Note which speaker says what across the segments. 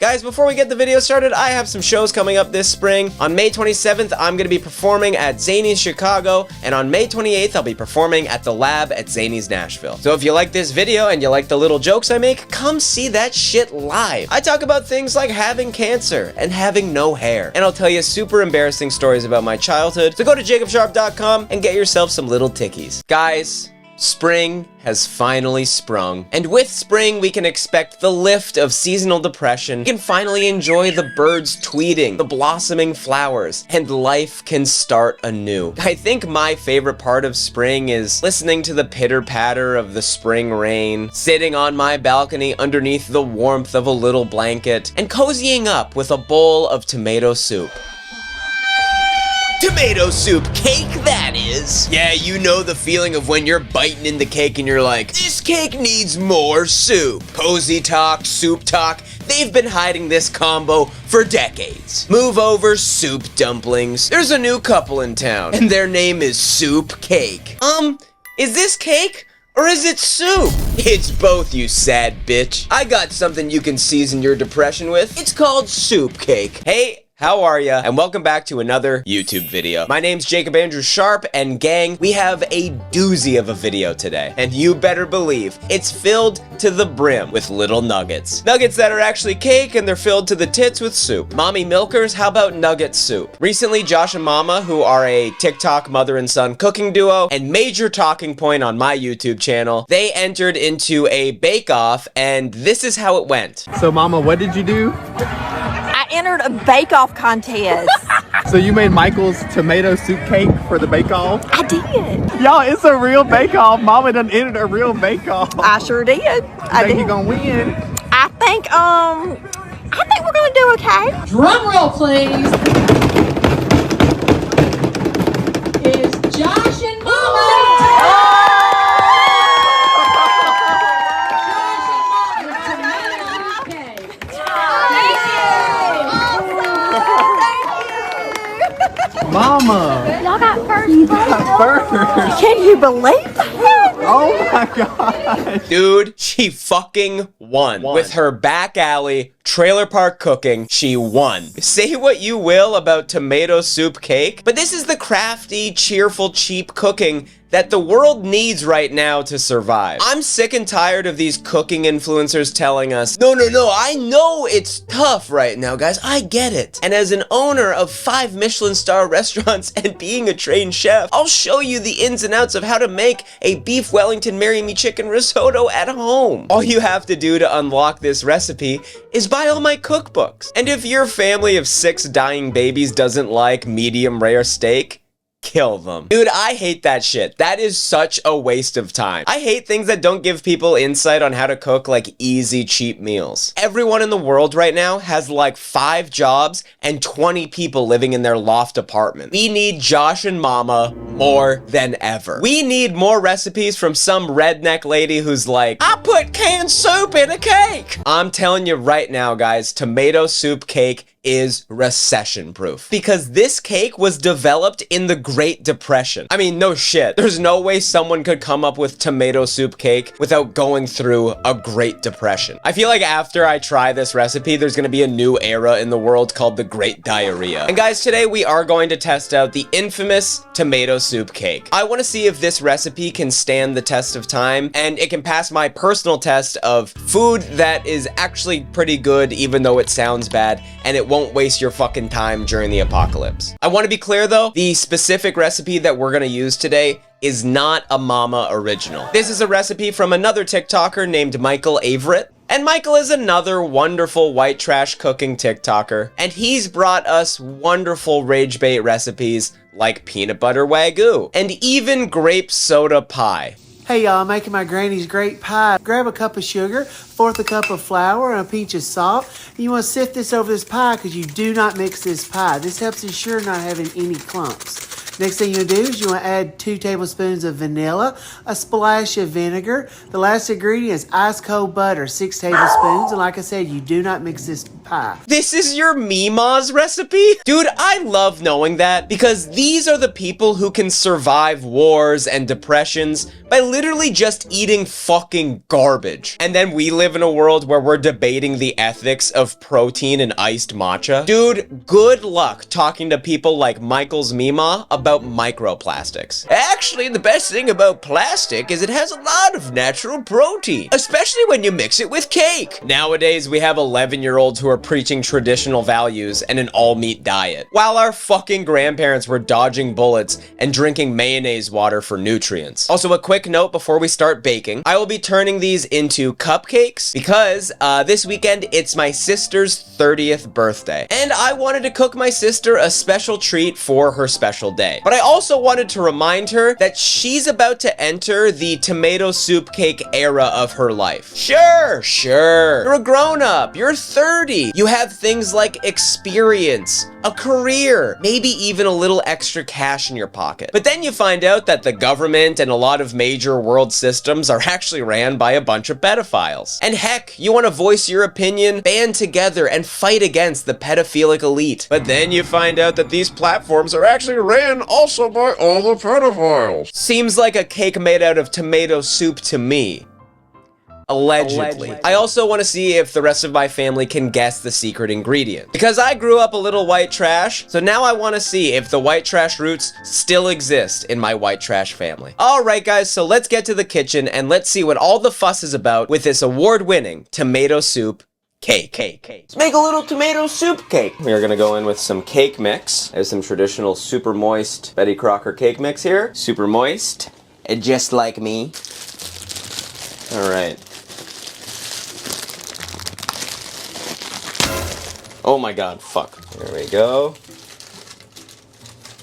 Speaker 1: Guys, before we get the video started, I have some shows coming up this spring. On May 27th, I'm going to be performing at Zany's Chicago, and on May 28th, I'll be performing at The Lab at Zany's Nashville. So if you like this video and you like the little jokes I make, come see that shit live. I talk about things like having cancer and having no hair, and I'll tell you super embarrassing stories about my childhood. So go to jacobsharpe.com and get yourself some little tickies. Guys, spring has finally sprung, and with spring we can expect the lift of seasonal depression. We can finally enjoy the birds tweeting, the blossoming flowers, and life can start anew. I think my favorite part of spring is listening to the pitter-patter of the spring rain, sitting on my balcony underneath the warmth of a little blanket, and cozying up with a bowl of tomato soup. Tomato soup cake, that is. Yeah, you know the feeling of when you're biting in the cake and you're like, this cake needs more soup. Cozy talk, soup talk, they've been hiding this combo for decades. Move over, soup dumplings. There's a new couple in town, and their name is Soup Cake. Is this cake? Or is it soup? It's both, you sad bitch. I got something you can season your depression with. It's called Soup Cake. Hey, how are ya? And welcome back to another YouTube video. My name's Jacob Andrew Sharpe, and gang, we have a doozy of a video today. And you better believe it's filled to the brim with little nuggets. Nuggets that are actually cake, and they're filled to the tits with soup. Mommy milkers, how about nugget soup? Recently, Josh and Mama, who are a TikTok mother and son cooking duo, and major talking point on my YouTube channel, they entered into a bake-off, and this is how it went.
Speaker 2: So Mama, what did you do?
Speaker 3: Entered a bake-off contest.
Speaker 2: So you made Michael's tomato soup cake for the bake-off?
Speaker 3: I did.
Speaker 2: Y'all, it's a real bake-off. Mama done entered a real bake-off.
Speaker 3: I sure did. I
Speaker 2: think
Speaker 3: did.
Speaker 2: you gonna win?
Speaker 3: I think we're gonna do okay.
Speaker 4: Drum roll, please. Is Josh and Mama.
Speaker 2: Mama!
Speaker 3: Y'all got first.
Speaker 2: You got first!
Speaker 3: Can you believe that?
Speaker 2: Oh my god!
Speaker 1: Dude, she fucking won. With her back alley, trailer park cooking, she won. Say what you will about tomato soup cake, but this is the crafty, cheerful, cheap cooking that the world needs right now to survive. I'm sick and tired of these cooking influencers telling us, no, I know it's tough right now, guys, I get it. And as an owner of 5 Michelin star restaurants and being a trained chef, I'll show you the ins and outs of how to make a beef Wellington Marry Me chicken risotto at home. All you have to do to unlock this recipe is buy all my cookbooks. And if your family of 6 dying babies doesn't like medium rare steak, kill them. Dude, I hate that shit. That is such a waste of time. I hate things that don't give people insight on how to cook like easy, cheap meals. Everyone in the world right now has like 5 jobs and 20 people living in their loft apartment. We need Josh and Mama more than ever. We need more recipes from some redneck lady who's like, I put canned soup in a cake. I'm telling you right now, guys, tomato soup cake is recession proof, because this cake was developed in the Great Depression. I mean, no shit. There's no way someone could come up with tomato soup cake without going through a Great Depression. I feel like after I try this recipe, there's gonna be a new era in the world called the Great Diarrhea. And guys, today we are going to test out the infamous tomato soup cake. I want to see if this recipe can stand the test of time, and it can pass my personal test of food that is actually pretty good even though it sounds bad, and it won't waste your fucking time during the apocalypse. I want to be clear though, the specific recipe that we're gonna use today is not a Mama original. This is a recipe from another TikToker named Michael Averett. And Michael is another wonderful white trash cooking TikToker, and he's brought us wonderful rage bait recipes like peanut butter wagyu and even grape soda pie.
Speaker 5: Hey y'all, making my granny's great pie. Grab a cup of sugar, 1/4 cup of flour, and a pinch of salt. You want to sift this over this pie because you do not mix this pie. This helps ensure not having any clumps. Next thing you'll do is you want to add 2 tablespoons of vanilla, a splash of vinegar. The last ingredient is ice cold butter, 6 tablespoons. And like I said, you do not mix this pie.
Speaker 1: This is your Mima's recipe? Dude, I love knowing that because these are the people who can survive wars and depressions by literally just eating fucking garbage. And then we live in a world where we're debating the ethics of protein and iced matcha. Dude, good luck talking to people like Michael's Mima about microplastics. Actually, the best thing about plastic is it has a lot of natural protein, especially when you mix it with cake. Nowadays, we have 11-year-olds who are preaching traditional values and an all-meat diet, while our fucking grandparents were dodging bullets and drinking mayonnaise water for nutrients. Also, a quick note before we start baking, I will be turning these into cupcakes because this weekend it's my sister's 30th birthday, and I wanted to cook my sister a special treat for her special day. But I also wanted to remind her that she's about to enter the tomato soup cake era of her life. Sure, you're a grown-up, you're 30, you have things like experience, a career, maybe even a little extra cash in your pocket. But then you find out that the government and a lot of major world systems are actually ran by a bunch of pedophiles. And heck, you want to voice your opinion, band together and fight against the pedophilic elite. But then you find out that these platforms are actually ran also by all the pedophiles. Seems like a cake made out of tomato soup to me. Allegedly. I also want to see if the rest of my family can guess the secret ingredient. Because I grew up a little white trash, so now I want to see if the white trash roots still exist in my white trash family. Alright guys, so let's get to the kitchen and let's see what all the fuss is about with this award-winning tomato soup cake. Let's make a little tomato soup cake. We are gonna go in with some cake mix. There's some traditional super moist Betty Crocker cake mix here. Super moist, and just like me. Alright. Oh my god, fuck. There we go.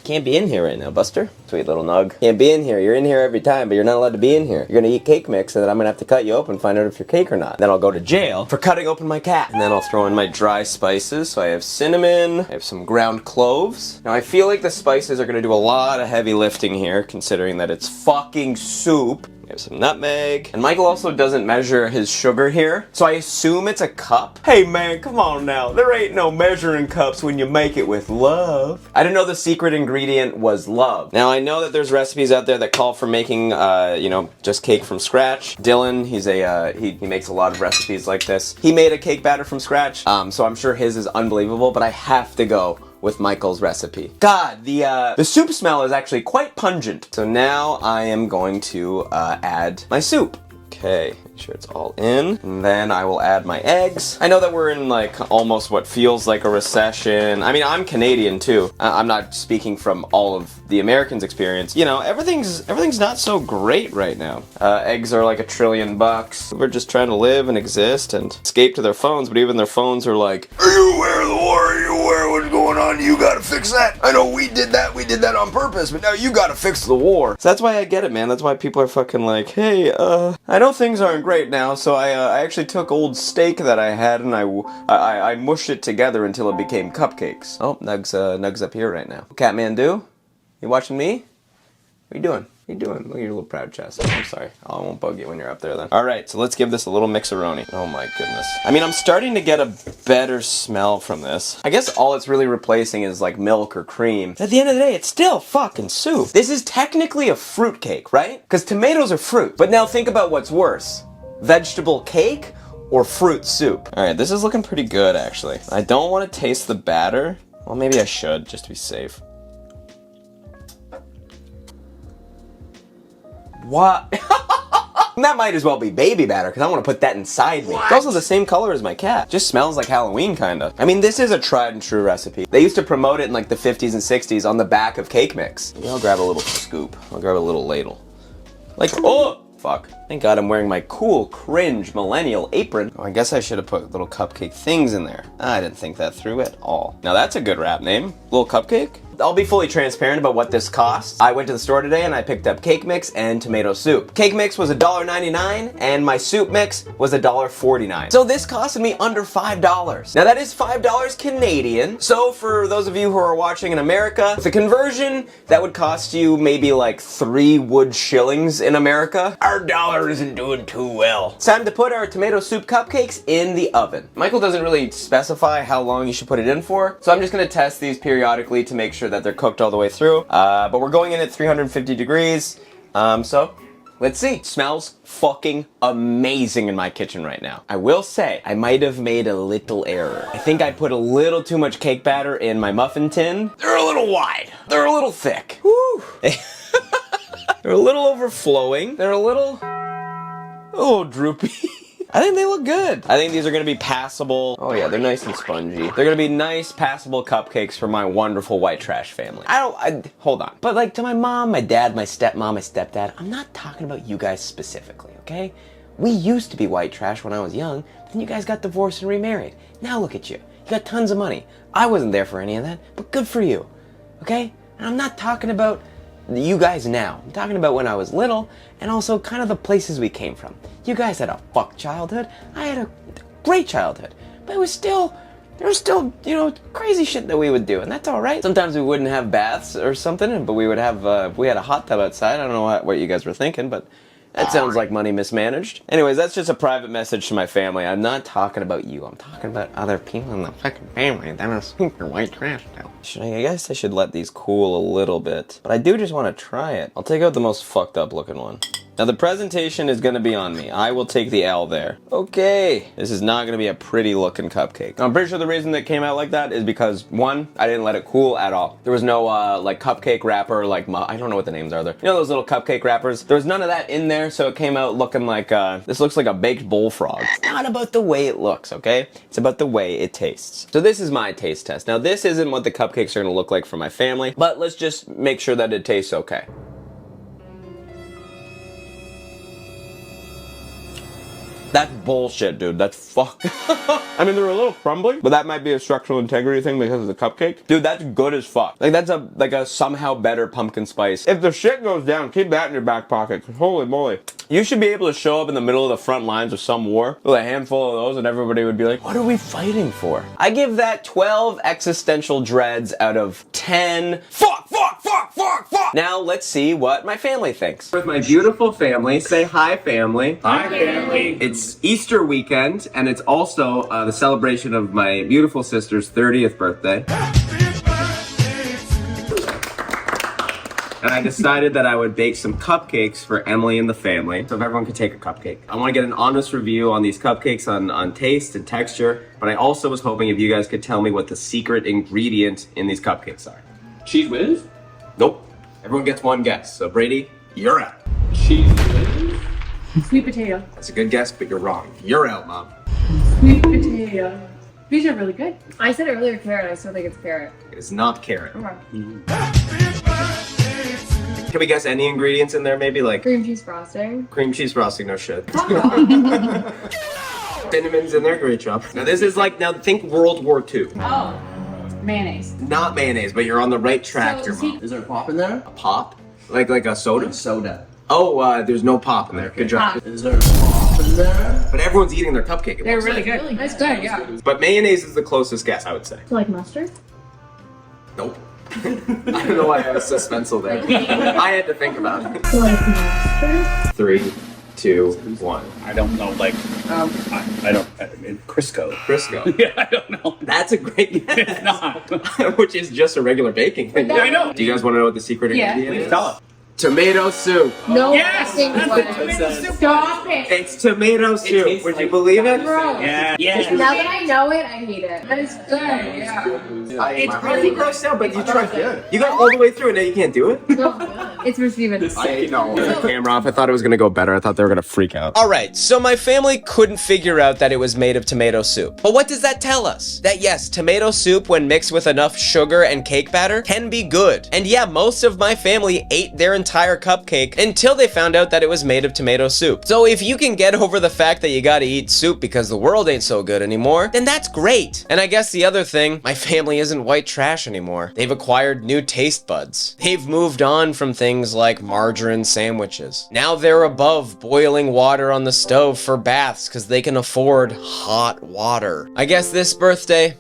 Speaker 1: Can't be in here right now, Buster. Sweet little nug. Can't be in here. You're in here every time, but you're not allowed to be in here. You're gonna eat cake mix, and then I'm gonna have to cut you open and find out if you're cake or not. Then I'll go to jail for cutting open my cat. And then I'll throw in my dry spices. So I have cinnamon, I have some ground cloves. Now I feel like the spices are gonna do a lot of heavy lifting here, considering that it's fucking soup. We have some nutmeg. And Michael also doesn't measure his sugar here, so I assume it's a cup. Hey man, come on now. There ain't no measuring cups when you make it with love. I didn't know the secret ingredient was love. Now I know that there's recipes out there that call for making, you know, just cake from scratch. Dylan, he's a, he makes a lot of recipes like this. He made a cake batter from scratch, so I'm sure his is unbelievable, but I have to go with Michael's recipe. God, the soup smell is actually quite pungent. So now I am going to add my soup. Okay, make sure it's all in. And then I will add my eggs. I know that we're in like almost what feels like a recession. I mean, I'm Canadian too. I'm not speaking from all of the Americans' experience. You know, everything's not so great right now. Eggs are like $1 trillion. We're just trying to live and exist and escape to their phones, but even their phones are like, are you aware of the war? Are you aware of what's going on? You gotta fix that. I know we did that on purpose, but now you gotta fix the war. So that's why I get it, man. That's why people are fucking like, hey, I know things aren't great now, so I actually took old steak that I had and I mushed it together until it became cupcakes. Oh, Nug's up here right now. Catmandu, you watching me? What are you doing? What are you doing? Look at your little proud chest. I'm sorry. I won't bug you when you're up there then. Alright, so let's give this a little mixeroni. Oh my goodness. I mean, I'm starting to get a better smell from this. I guess all it's really replacing is like milk or cream. At the end of the day, it's still fucking soup. This is technically a fruit cake, right? Because tomatoes are fruit. But now think about what's worse. Vegetable cake or fruit soup? Alright, this is looking pretty good actually. I don't want to taste the batter. Well, maybe I should, just to be safe. What? That might as well be baby batter, because I want to put that inside me. What? It's also the same color as my cat. Just smells like Halloween, kinda. I mean, this is a tried and true recipe. They used to promote it in like the 50s and 60s on the back of cake mix. Maybe I'll grab a little scoop. I'll grab a little ladle. Like, oh, fuck. Thank God I'm wearing my cool, cringe, millennial apron. Oh, I guess I should have put little cupcake things in there. I didn't think that through at all. Now that's a good rap name. Little Cupcake? I'll be fully transparent about what this costs. I went to the store today and I picked up cake mix and tomato soup. Cake mix was $1.99 and my soup mix was $1.49. So this costed me under $5. Now that is $5 Canadian. So for those of you who are watching in America, with a conversion, that would cost you maybe like 3 wood shillings in America. Our dollar isn't doing too well. It's time to put our tomato soup cupcakes in the oven. Michael doesn't really specify how long you should put it in for, so I'm just gonna test these periodically to make sure that they're cooked all the way through. But we're going in at 350 degrees. So let's see. Smells fucking amazing in my kitchen right now. I will say, I might have made a little error. I think I put a little too much cake batter in my muffin tin. They're a little wide. They're a little thick. Woo. They're a little overflowing. They're a little droopy. I think they look good. I think these are gonna be passable. Oh yeah, they're nice and spongy. They're gonna be nice, passable cupcakes for my wonderful white trash family. Hold on. But like to my mom, my dad, my stepmom, my stepdad, I'm not talking about you guys specifically, okay? We used to be white trash when I was young, then you guys got divorced and remarried. Now look at you. You got tons of money. I wasn't there for any of that, but good for you, okay? And I'm not talking about you guys now. I'm talking about when I was little and also kind of the places we came from. You guys had a fuck childhood. I had a great childhood. But there was still, you know, crazy shit that we would do, and that's all right. Sometimes we wouldn't have baths or something, but we would have, we had a hot tub outside. I don't know what you guys were thinking, but that sounds like money mismanaged. Anyways, that's just a private message to my family. I'm not talking about you. I'm talking about other people in the fucking family that are super white trash now. I guess I should let these cool a little bit. But I do just want to try it. I'll take out the most fucked up looking one. Now the presentation is gonna be on me. I will take the L there. Okay, this is not gonna be a pretty looking cupcake. Now, I'm pretty sure the reason that it came out like that is because, one, I didn't let it cool at all. There was no like cupcake wrapper, like I don't know what the names are there. You know those little cupcake wrappers? There was none of that in there, so it came out looking like, this looks like a baked bullfrog. It's not about the way it looks, okay? It's about the way it tastes. So this is my taste test. Now this isn't what the cupcakes are gonna look like for my family, but let's just make sure that it tastes okay. That's bullshit, dude. That's fuck. I mean, they're a little crumbly, but that might be a structural integrity thing because of the cupcake. Dude, that's good as fuck. Like, that's a somehow better pumpkin spice. If the shit goes down, keep that in your back pocket. Holy moly. You should be able to show up in the middle of the front lines of some war with a handful of those and everybody would be like, what are we fighting for? I give that 12 existential dreads out of 10. Fuck, fuck, fuck, fuck, fuck. Now, let's see what my family thinks. With my beautiful family, say hi, family. Hi, family. It's Easter weekend, and it's also the celebration of my beautiful sister's 30th birthday. And I decided that I would bake some cupcakes for Emily and the family, so if everyone could take a cupcake. I want to get an honest review on these cupcakes on taste and texture, but I also was hoping if you guys could tell me what the secret ingredient in these cupcakes are.
Speaker 6: Cheese whiz?
Speaker 1: Nope. Everyone gets one guess. So Brady, you're out.
Speaker 6: Cheese whiz?
Speaker 4: Sweet potato.
Speaker 1: That's a good guess, but you're wrong. You're out, Mom.
Speaker 4: Sweet potato. These are really good.
Speaker 3: I said earlier carrot. I still think it's carrot.
Speaker 1: It is not carrot.
Speaker 3: Okay.
Speaker 1: Can we guess any ingredients in there? Maybe like
Speaker 3: Cream cheese frosting.
Speaker 1: cream cheese frosting, no shit. Cinnamon's in there, great job. Now this is like, now think World War II.
Speaker 4: Oh, mayonnaise.
Speaker 1: Not mayonnaise, but you're on the right track here, Mom.
Speaker 6: Is there a pop in there?
Speaker 1: A pop? Like a soda?
Speaker 6: Soda.
Speaker 1: Oh, there's no pop in there. Good job.
Speaker 6: Is there a pop in there?
Speaker 1: But everyone's eating their cupcake.
Speaker 4: They're really good. That's good, yeah.
Speaker 1: But mayonnaise is the closest guess, I would say.
Speaker 3: So like mustard?
Speaker 1: Nope. I don't know why I was suspenseful there. I had to think about it.
Speaker 3: So like mustard?
Speaker 1: 3, 2, 1.
Speaker 6: I don't know, like, I mean, Crisco.
Speaker 1: Crisco.
Speaker 6: Yeah, I don't know.
Speaker 1: That's a great guess.
Speaker 6: It's not.
Speaker 1: Which is just a regular baking thing.
Speaker 6: I know.
Speaker 1: Do you guys want to know what the secret
Speaker 4: Yeah.
Speaker 1: ingredient
Speaker 6: Please
Speaker 1: is?
Speaker 6: tell us.
Speaker 1: Tomato soup.
Speaker 3: No.
Speaker 6: Yes!
Speaker 3: fucking
Speaker 6: That's
Speaker 3: way.
Speaker 6: the tomato soup.
Speaker 4: Stop it.
Speaker 1: It's tomato soup.
Speaker 6: tastes
Speaker 1: Would you
Speaker 6: like-
Speaker 1: believe it?
Speaker 3: Gross.
Speaker 6: Yeah.
Speaker 3: Now that I know it, I hate it.
Speaker 4: That is good, yeah.
Speaker 1: It's really gross out, but you tried. You got all the way through and now you can't do it?
Speaker 3: No, it's for Steven.
Speaker 1: Camera off. I thought it was gonna go better. I thought they were gonna freak out. Alright, so my family couldn't figure out that it was made of tomato soup. But what does that tell us? That yes, tomato soup when mixed with enough sugar and cake batter can be good. And yeah, most of my family ate their entire entire cupcake until they found out that it was made of tomato soup. So if you can get over the fact that you gotta eat soup because the world ain't so good anymore, then that's great. And I guess the other thing, my family isn't white trash anymore. They've acquired new taste buds. They've moved on from things like margarine sandwiches. Now they're above boiling water on the stove for baths because they can afford hot water. I guess this birthday,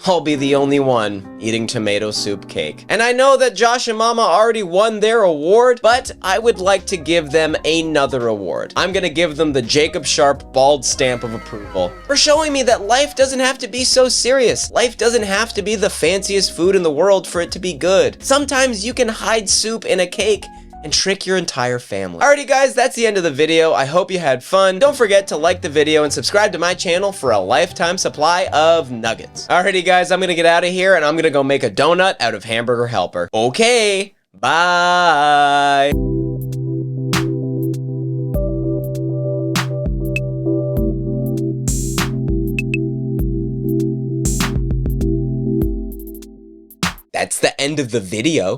Speaker 1: I'll be the only one eating tomato soup cake. And I know that Josh and Mama already won their award, but I would like to give them another award. I'm gonna give them the Jacob Sharpe bald stamp of approval for showing me that life doesn't have to be so serious. Life doesn't have to be the fanciest food in the world for it to be good. Sometimes you can hide soup in a cake and trick your entire family. Alrighty guys, that's the end of the video. I hope you had fun. Don't forget to like the video and subscribe to my channel for a lifetime supply of nuggets. Alrighty guys, I'm gonna get out of here and I'm gonna go make a donut out of hamburger helper. Okay, bye. That's the end of the video.